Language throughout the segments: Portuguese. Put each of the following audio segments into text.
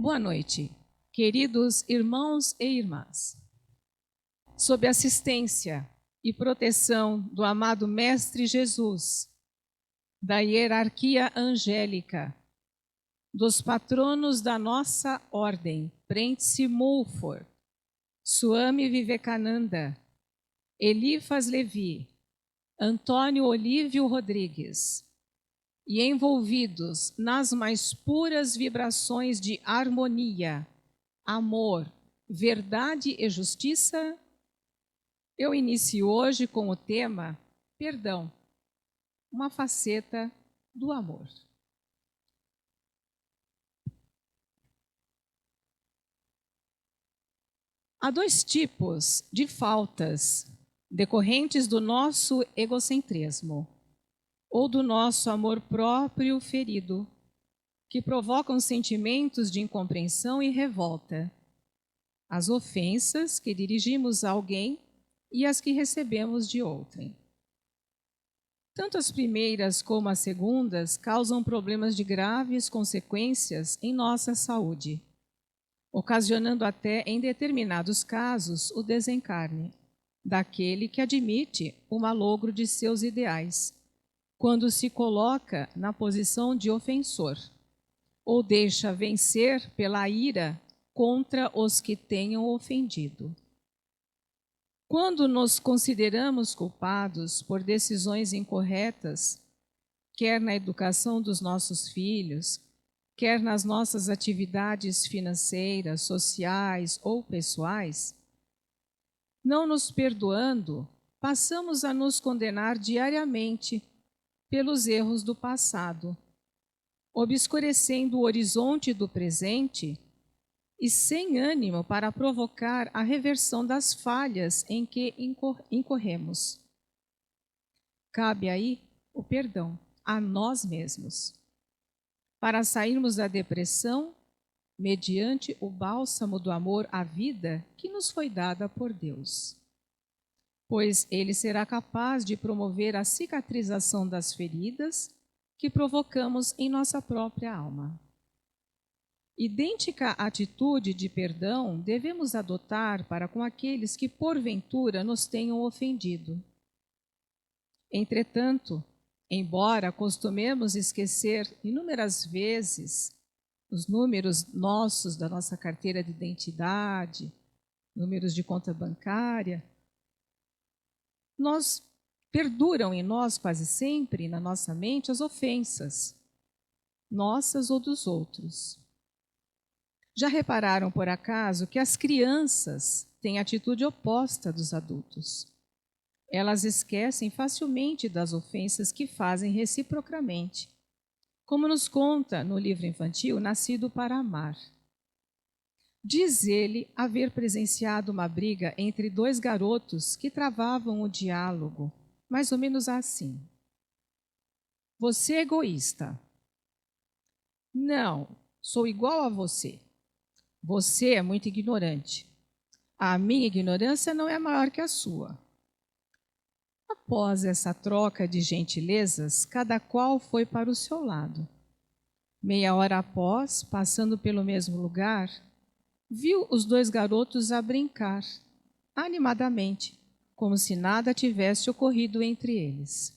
Boa noite, queridos irmãos e irmãs. Sob a assistência e proteção do amado Mestre Jesus, da hierarquia angélica, dos patronos da nossa ordem, Prentice Mulford, Swami Vivekananda, Eliphas Levi, Antônio Olívio Rodrigues, e envolvidos nas mais puras vibrações de harmonia, amor, verdade e justiça, eu inicio hoje com o tema Perdão, uma faceta do amor. Há dois tipos de faltas decorrentes do nosso egocentrismo ou do nosso amor próprio ferido, que provocam sentimentos de incompreensão e revolta. As ofensas que dirigimos a alguém e as que recebemos de outrem. Tanto as primeiras como as segundas causam problemas de graves consequências em nossa saúde, ocasionando até, em determinados casos, o desencarne daquele que admite o malogro de seus ideais, quando se coloca na posição de ofensor, ou deixa vencer pela ira contra os que tenham ofendido. Quando nos consideramos culpados por decisões incorretas, quer na educação dos nossos filhos, quer nas nossas atividades financeiras, sociais ou pessoais, não nos perdoando, passamos a nos condenar diariamente pelos erros do passado, obscurecendo o horizonte do presente e sem ânimo para provocar a reversão das falhas em que incorremos. Cabe aí o perdão a nós mesmos, para sairmos da depressão mediante o bálsamo do amor à vida que nos foi dada por Deus. Pois Ele será capaz de promover a cicatrização das feridas que provocamos em nossa própria alma. Idêntica atitude de perdão devemos adotar para com aqueles que porventura nos tenham ofendido. Entretanto, embora costumemos esquecer inúmeras vezes os números nossos da nossa carteira de identidade, números de conta bancária, perduram em nós quase sempre, na nossa mente, as ofensas, nossas ou dos outros. Já repararam, por acaso, que as crianças têm atitude oposta dos adultos? Elas esquecem facilmente das ofensas que fazem reciprocamente, como nos conta no livro infantil Nascido para Amar. Diz ele haver presenciado uma briga entre dois garotos que travavam o diálogo, mais ou menos assim. Você é egoísta. Não, sou igual a você. Você é muito ignorante. A minha ignorância não é maior que a sua. Após essa troca de gentilezas, cada qual foi para o seu lado. Meia hora após, passando pelo mesmo lugar, viu os dois garotos a brincar, animadamente, como se nada tivesse ocorrido entre eles.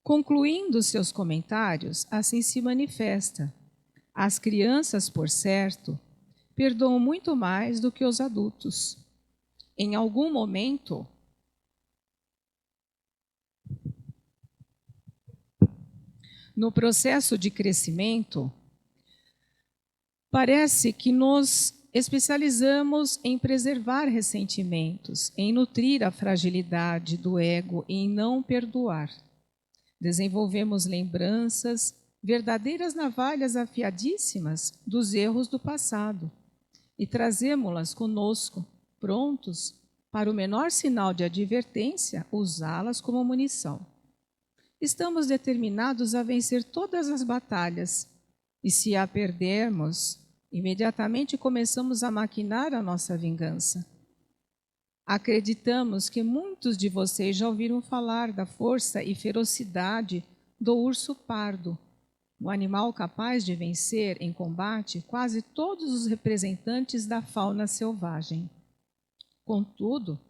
Concluindo seus comentários, assim se manifesta. As crianças, por certo, perdoam muito mais do que os adultos. Em algum momento, no processo de crescimento, parece que nos especializamos em preservar ressentimentos, em nutrir a fragilidade do ego e em não perdoar. Desenvolvemos lembranças, verdadeiras navalhas afiadíssimas dos erros do passado e trazemos-las conosco, prontos para o menor sinal de advertência, usá-las como munição. Estamos determinados a vencer todas as batalhas, e se a perdermos, imediatamente começamos a maquinar a nossa vingança. Acreditamos que muitos de vocês já ouviram falar da força e ferocidade do urso pardo, um animal capaz de vencer em combate quase todos os representantes da fauna selvagem. Contudo,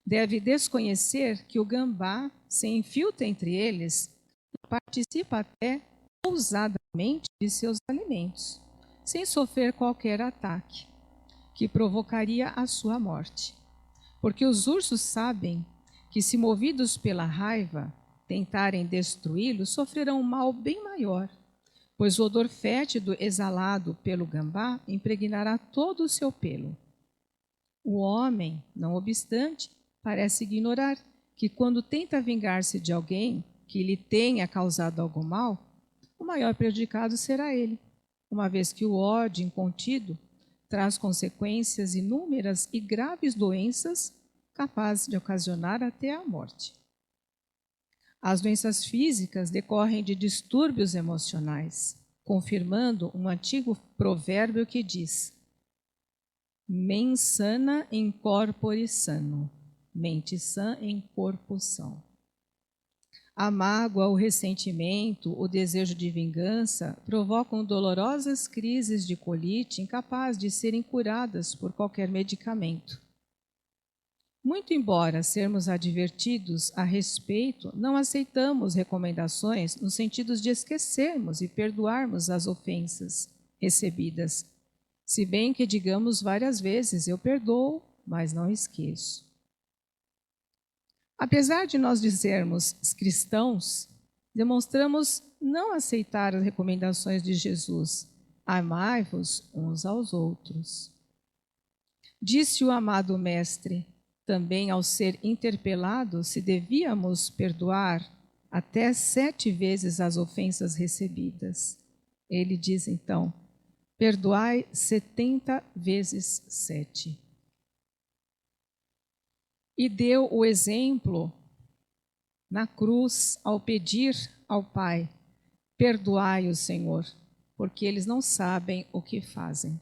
deve desconhecer que o gambá se infiltra entre eles e participa até ousadamente de seus alimentos, sem sofrer qualquer ataque que provocaria a sua morte. Porque os ursos sabem que, se movidos pela raiva tentarem destruí-lo, sofrerão um mal bem maior, pois o odor fétido exalado pelo gambá impregnará todo o seu pelo. O homem, não obstante, parece ignorar que, quando tenta vingar-se de alguém que lhe tenha causado algum mal, o maior prejudicado será ele, uma vez que o ódio incontido traz consequências inúmeras e graves doenças capazes de ocasionar até a morte. As doenças físicas decorrem de distúrbios emocionais, confirmando um antigo provérbio que diz: mens sana in corpore sano, mente sã em corpo são. A mágoa, o ressentimento, o desejo de vingança provocam dolorosas crises de colite incapazes de serem curadas por qualquer medicamento. Muito embora sermos advertidos a respeito, não aceitamos recomendações no sentido de esquecermos e perdoarmos as ofensas recebidas, se bem que digamos várias vezes: eu perdoo, mas não esqueço. Apesar de nós dizermos cristãos, demonstramos não aceitar as recomendações de Jesus: amai-vos uns aos outros. Disse o amado Mestre, também ao ser interpelado se devíamos perdoar até 7 vezes as ofensas recebidas. Ele diz então: perdoai 70 vezes 7. E deu o exemplo na cruz ao pedir ao Pai: perdoai-o, Senhor, porque eles não sabem o que fazem.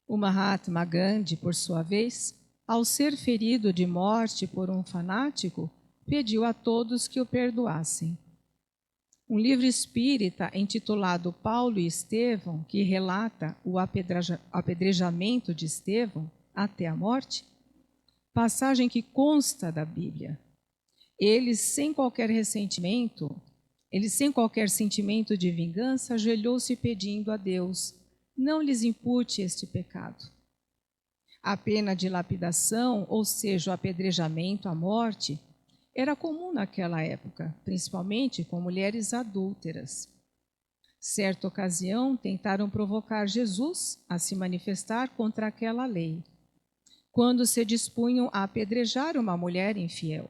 O Mahatma Gandhi, por sua vez, ao ser ferido de morte por um fanático, pediu a todos que o perdoassem. Um livro espírita intitulado Paulo e Estevão, que relata o apedrejamento de Estevão até a morte, passagem que consta da Bíblia. Ele, sem qualquer sentimento de vingança, ajoelhou-se pedindo a Deus: não lhes impute este pecado. A pena de lapidação, ou seja, o apedrejamento à morte, era comum naquela época, principalmente com mulheres adúlteras. Certa ocasião, tentaram provocar Jesus a se manifestar contra aquela lei, quando se dispunham a apedrejar uma mulher infiel.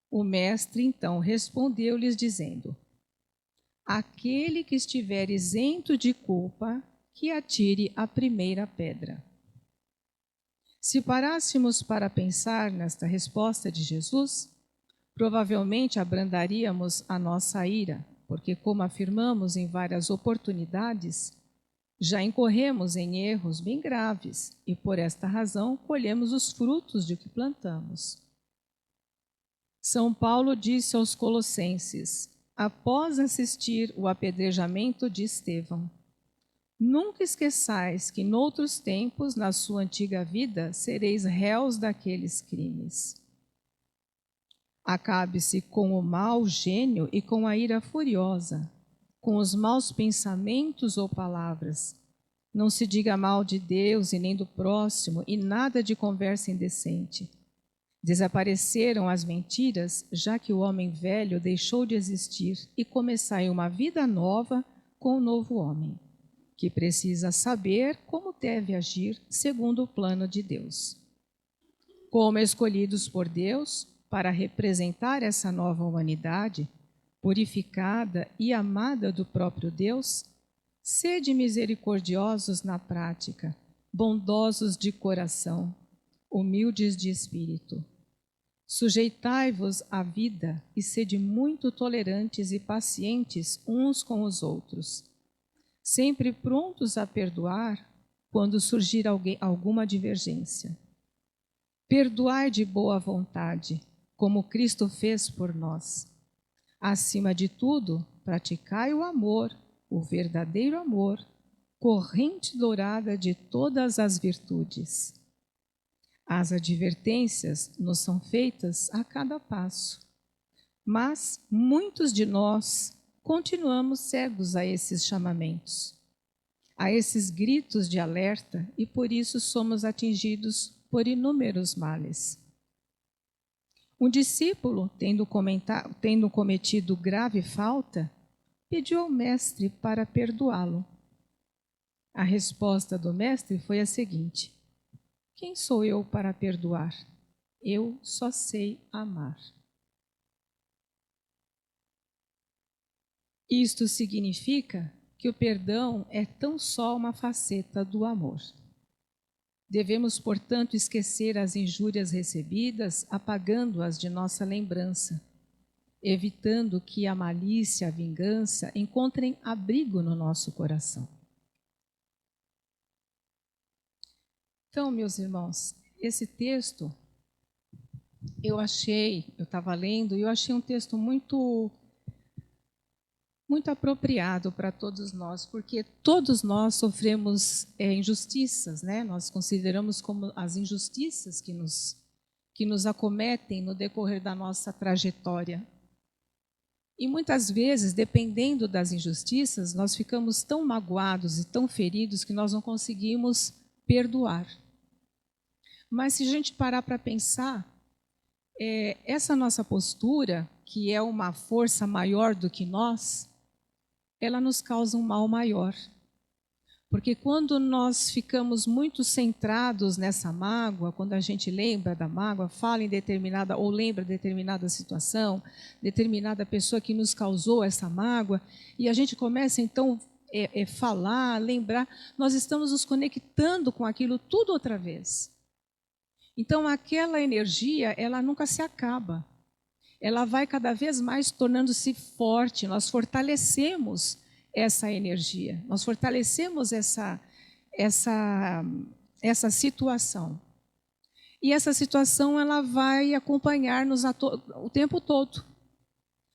O mestre então respondeu-lhes dizendo: aquele que estiver isento de culpa, que atire a primeira pedra. Se parássemos para pensar nesta resposta de Jesus, provavelmente abrandaríamos a nossa ira, porque, como afirmamos em várias oportunidades, já incorremos em erros bem graves e, por esta razão, colhemos os frutos de que plantamos. São Paulo disse aos Colossenses, após assistir o apedrejamento de Estevão: nunca esqueçais que, noutros tempos, na sua antiga vida, sereis réus daqueles crimes. Acabe-se com o mau gênio e com a ira furiosa, com os maus pensamentos ou palavras. Não se diga mal de Deus e nem do próximo, e nada de conversa indecente. Desapareceram as mentiras, já que o homem velho deixou de existir, e começai uma vida nova com o novo homem, que precisa saber como deve agir segundo o plano de Deus. Como escolhidos por Deus para representar essa nova humanidade, purificada e amada do próprio Deus, sede misericordiosos na prática, bondosos de coração, humildes de espírito. Sujeitai-vos à vida e sede muito tolerantes e pacientes uns com os outros, sempre prontos a perdoar quando surgir alguma divergência. Perdoai de boa vontade, como Cristo fez por nós. Acima de tudo, praticai o amor, o verdadeiro amor, corrente dourada de todas as virtudes. As advertências nos são feitas a cada passo, mas muitos de nós continuamos cegos a esses chamamentos, a esses gritos de alerta, e por isso somos atingidos por inúmeros males. Um discípulo, tendo cometido grave falta, pediu ao mestre para perdoá-lo. A resposta do mestre foi a seguinte: quem sou eu para perdoar? Eu só sei amar. Isto significa que o perdão é tão só uma faceta do amor. Devemos, portanto, esquecer as injúrias recebidas, apagando-as de nossa lembrança, evitando que a malícia, a vingança encontrem abrigo no nosso coração. Então, meus irmãos, esse texto eu estava lendo e eu achei um texto muito apropriado para todos nós, porque todos nós sofremos injustiças, né? Nós consideramos como as injustiças que nos acometem no decorrer da nossa trajetória. E muitas vezes, dependendo das injustiças, nós ficamos tão magoados e tão feridos que nós não conseguimos perdoar. Mas se a gente parar para pensar, essa nossa postura, que é uma força maior do que nós, ela nos causa um mal maior. Porque quando nós ficamos muito centrados nessa mágoa, quando a gente lembra da mágoa, fala em determinada, ou lembra determinada situação, determinada pessoa que nos causou essa mágoa, e a gente começa então falar, lembrar, nós estamos nos conectando com aquilo tudo outra vez. Então aquela energia, ela nunca se acaba. Ela vai cada vez mais tornando-se forte, nós fortalecemos essa energia, nós fortalecemos essa situação. E essa situação ela vai acompanhar-nos o tempo todo,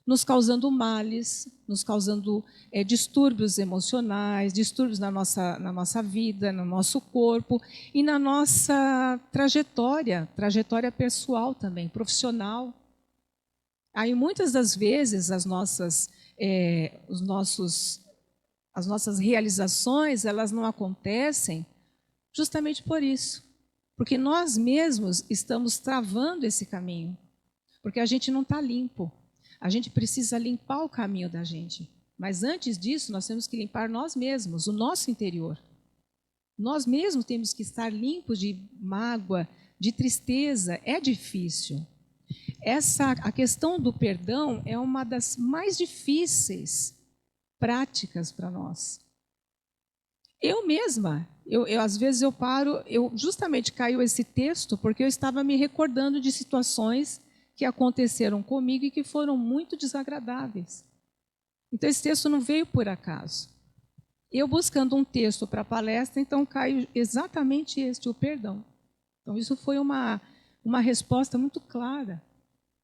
nos causando males, nos causando distúrbios emocionais, distúrbios na nossa vida, no nosso corpo e na nossa trajetória pessoal também, profissional. Aí muitas das vezes as nossas realizações elas não acontecem justamente por isso, porque nós mesmos estamos travando esse caminho, porque a gente não está limpo. A gente precisa limpar o caminho da gente. Mas antes disso, nós temos que limpar nós mesmos, o nosso interior. Nós mesmos temos que estar limpos de mágoa, de tristeza. É difícil. A questão do perdão é uma das mais difíceis práticas para nós. Eu mesma, às vezes eu paro, justamente caiu esse texto porque eu estava me recordando de situações que aconteceram comigo e que foram muito desagradáveis. Então, esse texto não veio por acaso. Eu buscando um texto para a palestra, então caiu exatamente o perdão. Então, isso foi uma resposta muito clara.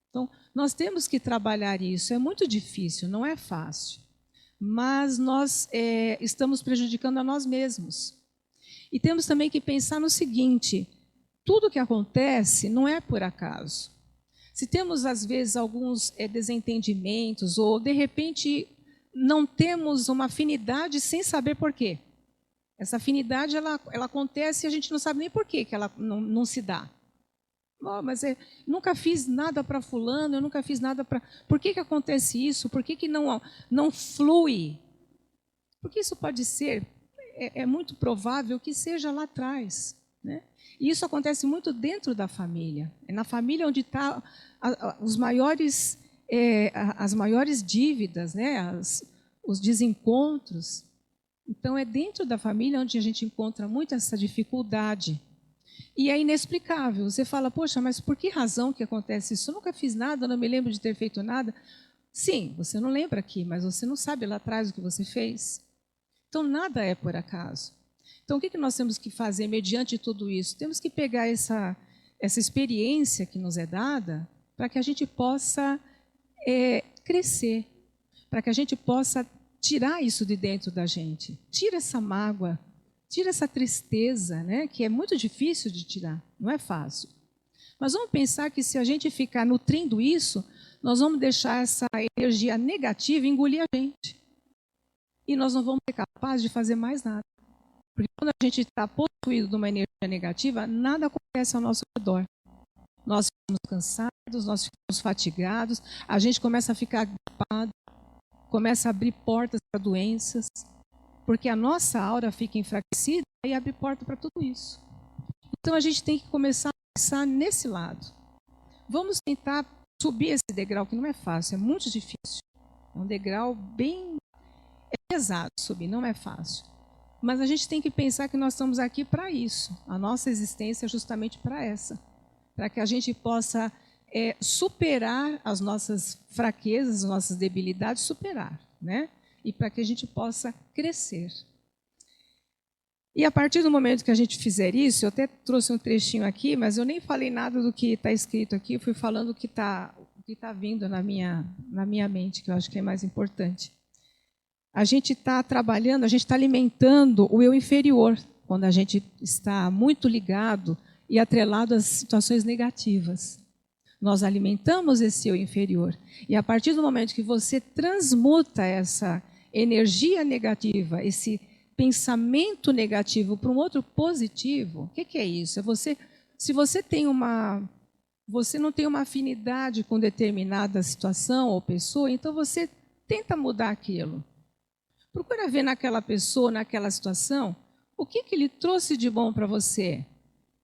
Então, nós temos que trabalhar isso. É muito difícil, não é fácil. Mas nós estamos prejudicando a nós mesmos. E temos também que pensar no seguinte: tudo que acontece não é por acaso. Se temos, às vezes, alguns desentendimentos, ou, de repente, não temos uma afinidade sem saber por quê. Essa afinidade ela acontece e a gente não sabe nem por que ela não se dá. Oh, mas nunca fiz nada para fulano, eu nunca fiz nada para... Por que acontece isso? Por que não flui? Porque isso pode ser, é muito provável que seja lá atrás, né? E isso acontece muito dentro da família. É na família onde estão as maiores dívidas, né? Os desencontros. Então, é dentro da família onde a gente encontra muito essa dificuldade. E é inexplicável. Você fala, poxa, mas por que razão que acontece isso? Eu nunca fiz nada, não me lembro de ter feito nada. Sim, você não lembra aqui, mas você não sabe lá atrás o que você fez. Então, nada é por acaso. Então, o que nós temos que fazer mediante tudo isso? Temos que pegar essa experiência que nos é dada para que a gente possa crescer, para que a gente possa tirar isso de dentro da gente. Tira essa mágoa, tira essa tristeza, né, que é muito difícil de tirar, não é fácil. Mas vamos pensar que se a gente ficar nutrindo isso, nós vamos deixar essa energia negativa engolir a gente. E nós não vamos ser capazes de fazer mais nada. Porque quando a gente está possuído de uma energia negativa, nada acontece ao nosso redor. Nós ficamos cansados, nós ficamos fatigados, a gente começa a ficar gripado, começa a abrir portas para doenças, porque a nossa aura fica enfraquecida e abre porta para tudo isso. Então a gente tem que começar a pensar nesse lado. Vamos tentar subir esse degrau, que não é fácil, é muito difícil. É um degrau bem pesado subir, não é fácil. Mas a gente tem que pensar que nós estamos aqui para isso. A nossa existência é justamente para essa. Para que a gente possa superar as nossas fraquezas, as nossas debilidades, superar, né? E para que a gente possa crescer. E a partir do momento que a gente fizer isso, eu até trouxe um trechinho aqui, mas eu nem falei nada do que está escrito aqui, eu fui falando o que está vindo na minha mente, que eu acho que é mais importante. A gente está trabalhando, a gente está alimentando o eu inferior, quando a gente está muito ligado e atrelado às situações negativas. Nós alimentamos esse eu inferior. E a partir do momento que você transmuta essa energia negativa, esse pensamento negativo para um outro positivo, o que é isso? É você, se você não tem uma afinidade com determinada situação ou pessoa, então você tenta mudar aquilo. Procura ver naquela pessoa, naquela situação, o que ele trouxe de bom para você.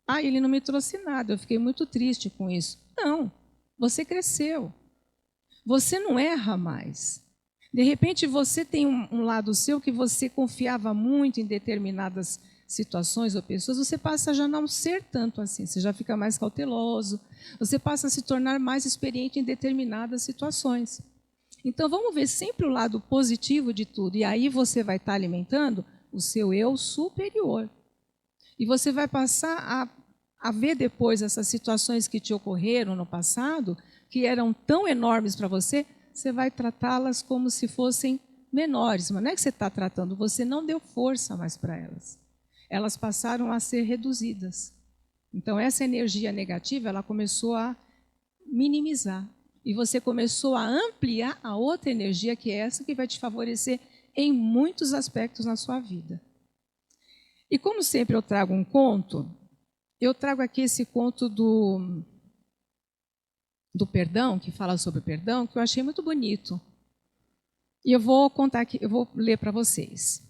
Ah, ele não me trouxe nada, eu fiquei muito triste com isso. Não, você cresceu. Você não erra mais. De repente, você tem um lado seu que você confiava muito em determinadas situações ou pessoas, você passa a já não ser tanto assim, você já fica mais cauteloso, você passa a se tornar mais experiente em determinadas situações. Então, vamos ver sempre o lado positivo de tudo, e aí você vai estar alimentando o seu eu superior. E você vai passar a ver depois essas situações que te ocorreram no passado, que eram tão enormes para você, você vai tratá-las como se fossem menores. Mas não é que você está tratando, você não deu força mais para elas. Elas passaram a ser reduzidas. Então, essa energia negativa, ela começou a minimizar. E você começou a ampliar a outra energia, que é essa que vai te favorecer em muitos aspectos na sua vida. E como sempre eu trago um conto, eu trago aqui esse conto do perdão, que fala sobre o perdão, que eu achei muito bonito. E eu vou contar aqui, eu vou ler para vocês.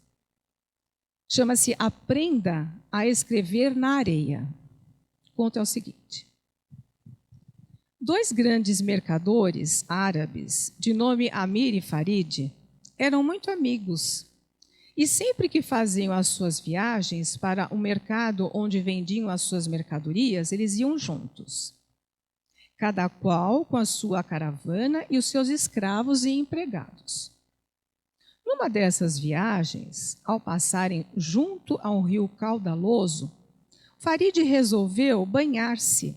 Chama-se Aprenda a Escrever na Areia. O conto é o seguinte. 2 grandes mercadores árabes, de nome Amir e Farid, eram muito amigos. E sempre que faziam as suas viagens para o mercado onde vendiam as suas mercadorias, eles iam juntos. Cada qual com a sua caravana e os seus escravos e empregados. Numa dessas viagens, ao passarem junto a um rio caudaloso, Farid resolveu banhar-se,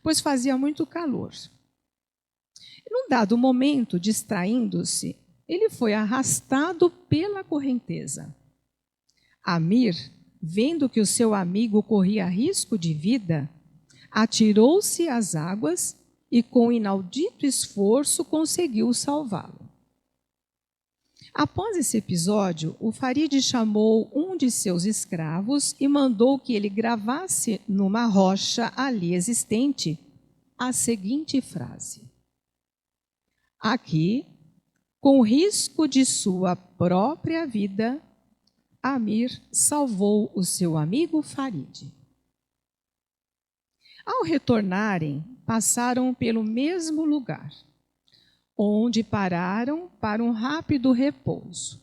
pois fazia muito calor. Num dado momento, distraindo-se, ele foi arrastado pela correnteza. Amir, vendo que o seu amigo corria risco de vida, atirou-se às águas e, com inaudito esforço, conseguiu salvá-lo. Após esse episódio, o Farid chamou um de seus escravos e mandou que ele gravasse numa rocha ali existente a seguinte frase: aqui, com risco de sua própria vida, Amir salvou o seu amigo Farid. Ao retornarem, passaram pelo mesmo lugar, onde pararam para um rápido repouso.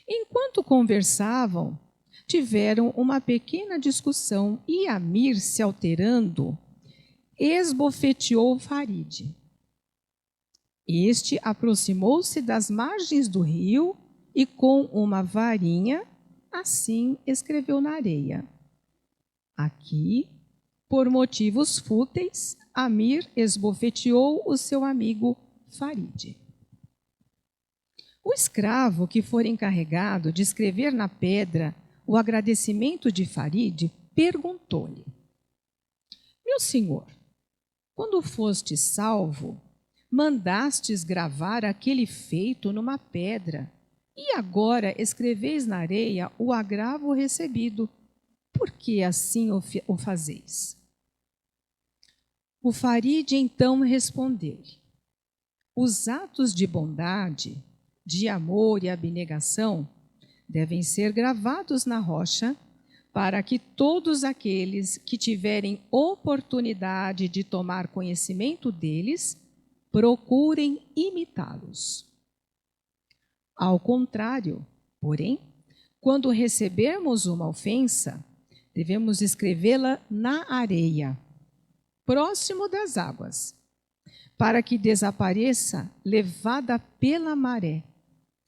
Enquanto conversavam, tiveram uma pequena discussão e Amir, se alterando, esbofeteou Farid. Este aproximou-se das margens do rio e, com uma varinha, assim escreveu na areia: aqui, por motivos fúteis, Amir esbofeteou o seu amigo Faride. O escravo que for encarregado de escrever na pedra o agradecimento de Faride perguntou-lhe: Meu senhor, quando foste salvo, mandastes gravar aquele feito numa pedra, e agora escreveis na areia o agravo recebido. Por que assim o fazeis? O Faride então respondeu-lhe: Os atos de bondade, de amor e abnegação devem ser gravados na rocha, para que todos aqueles que tiverem oportunidade de tomar conhecimento deles procurem imitá-los. Ao contrário, porém, quando recebermos uma ofensa, devemos escrevê-la na areia, próximo das águas, para que desapareça levada pela maré,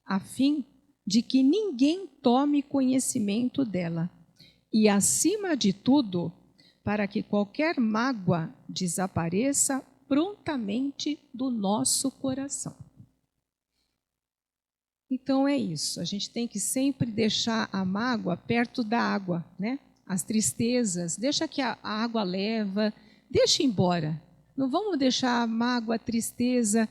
a fim de que ninguém tome conhecimento dela, e, acima de tudo, para que qualquer mágoa desapareça prontamente do nosso coração. Então é isso, a gente tem que sempre deixar a mágoa perto da água, né? As tristezas, deixa que a água leva, deixa embora. Não vamos deixar a mágoa, a tristeza,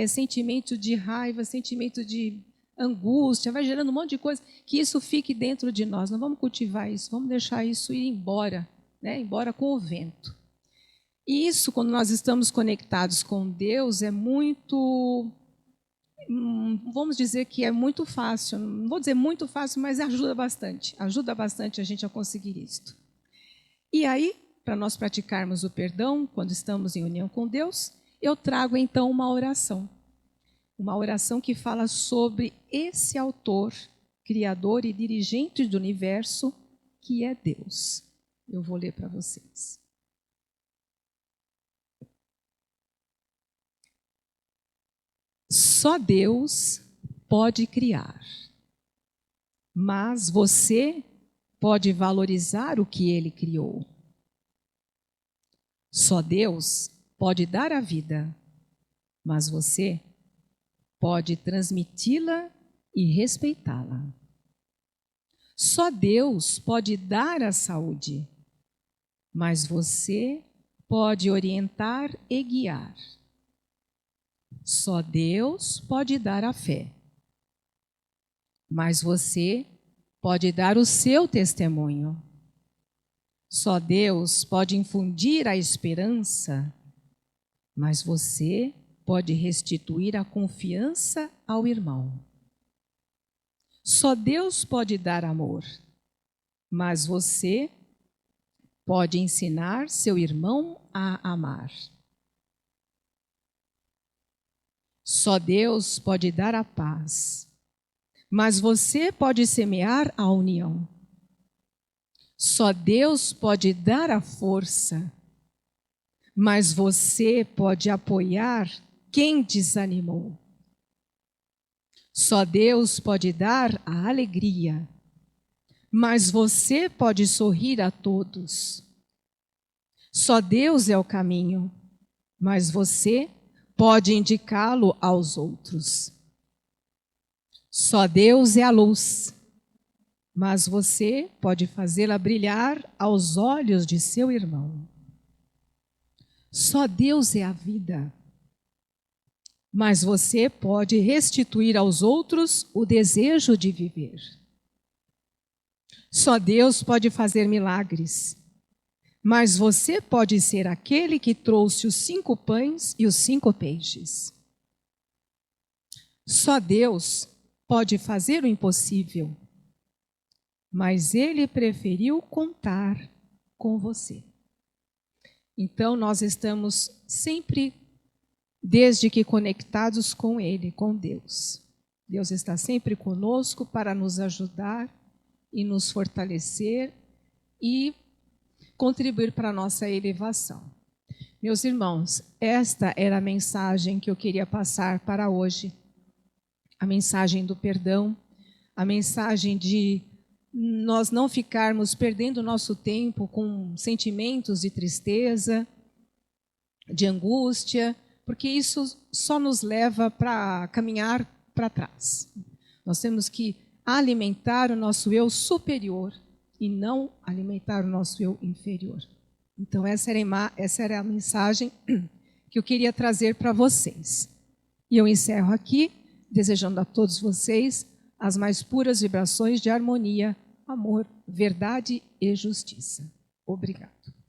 sentimento de raiva, sentimento de angústia, vai gerando um monte de coisa, que isso fique dentro de nós. Não vamos cultivar isso, vamos deixar isso ir embora, né? Embora com o vento. E isso, quando nós estamos conectados com Deus, é muito, vamos dizer que é muito fácil. Não vou dizer muito fácil, mas ajuda bastante a gente a conseguir isto. E aí, para nós praticarmos o perdão, quando estamos em união com Deus, eu trago então uma oração que fala sobre esse autor, criador e dirigente do universo, que é Deus. Eu vou ler para vocês. Só Deus pode criar, mas você pode valorizar o que Ele criou. Só Deus pode dar a vida, mas você pode transmiti-la e respeitá-la. Só Deus pode dar a saúde, mas você pode orientar e guiar. Só Deus pode dar a fé, mas você pode dar o seu testemunho. Só Deus pode infundir a esperança, mas você pode restituir a confiança ao irmão. Só Deus pode dar amor, mas você pode ensinar seu irmão a amar. Só Deus pode dar a paz, mas você pode semear a união. Só Deus pode dar a força, mas você pode apoiar quem desanimou. Só Deus pode dar a alegria, mas você pode sorrir a todos. Só Deus é o caminho, mas você pode indicá-lo aos outros. Só Deus é a luz, mas você pode fazê-la brilhar aos olhos de seu irmão. Só Deus é a vida, mas você pode restituir aos outros o desejo de viver. Só Deus pode fazer milagres, mas você pode ser aquele que trouxe os 5 pães e os 5 peixes. Só Deus pode fazer o impossível, mas Ele preferiu contar com você. Então, nós estamos sempre, desde que conectados com Ele, com Deus. Deus está sempre conosco para nos ajudar e nos fortalecer e contribuir para a nossa elevação. Meus irmãos, esta era a mensagem que eu queria passar para hoje. A mensagem do perdão, a mensagem de nós não ficarmos perdendo nosso tempo com sentimentos de tristeza, de angústia, porque isso só nos leva para caminhar para trás. Nós temos que alimentar o nosso eu superior e não alimentar o nosso eu inferior. Então, essa era a mensagem que eu queria trazer para vocês. E eu encerro aqui, desejando a todos vocês as mais puras vibrações de harmonia, amor, verdade e justiça. Obrigado.